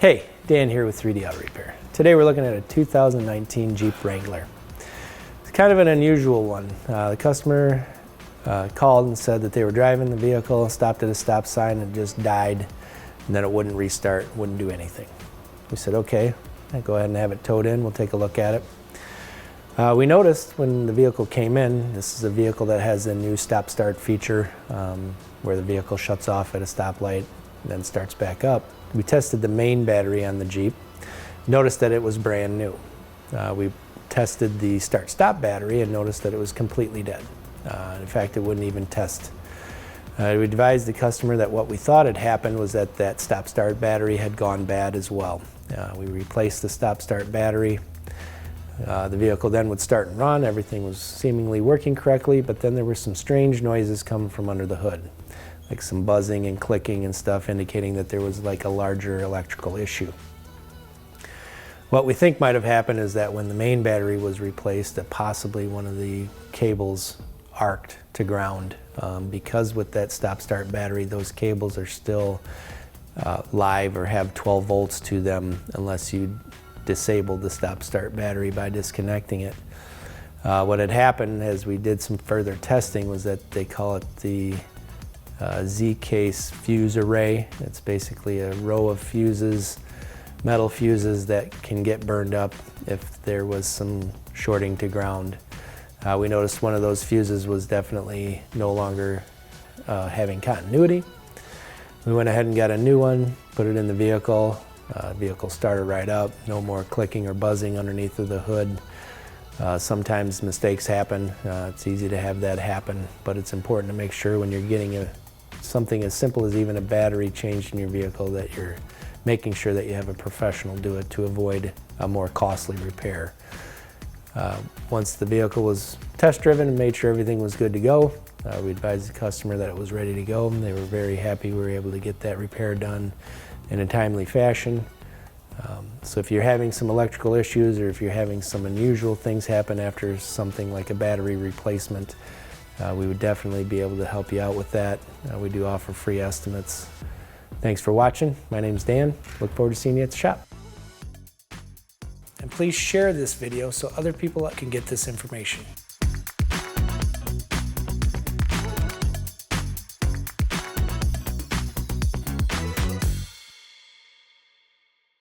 Hey, Dan here with 3D Auto Repair. Today we're looking at a 2019 Jeep Wrangler. It's kind of an unusual one. The customer called and said that they were driving the vehicle, stopped at a stop sign and just died, and then it wouldn't restart, wouldn't do anything. We said, okay, go ahead and have it towed in, we'll take a look at it. We noticed when the vehicle came in, this is a vehicle that has a new stop-start feature where the vehicle shuts off at a stoplight and then starts back up. We tested the main battery on the Jeep, noticed that it was brand new. We tested the start-stop battery and noticed that it was completely dead. In fact, it wouldn't even test. We advised the customer that what we thought had happened was that that stop-start battery had gone bad as well. We replaced the stop-start battery. The vehicle then would start and run, everything was seemingly working correctly, but then there were some strange noises coming from under the hood, like some buzzing and clicking and stuff, indicating that there was like a larger electrical issue. What we think might have happened is that when the main battery was replaced, that possibly one of the cables arced to ground. Because with that stop-start battery, those cables are still live or have 12 volts to them unless you disable the stop-start battery by disconnecting it. What had happened as we did some further testing was that they call it the Z-case fuse array. It's basically a row of fuses, metal fuses that can get burned up if there was some shorting to ground. We noticed one of those fuses was definitely no longer having continuity. We went ahead and got a new one, put it in the vehicle. Vehicle started right up, no more clicking or buzzing underneath of the hood. Sometimes mistakes happen. It's easy to have that happen, but it's important to make sure when you're getting something as simple as even a battery changed in your vehicle that you're making sure that you have a professional do it to avoid a more costly repair. Once the vehicle was test driven and made sure everything was good to go, we advised the customer that it was ready to go. They were very happy we were able to get that repair done in a timely fashion. So if you're having some electrical issues or if you're having some unusual things happen after something like a battery replacement, we would definitely be able to help you out with that. We do offer free estimates. Thanks for watching. My name's Dan. Look forward to seeing you at the shop. And please share this video so other people can get this information.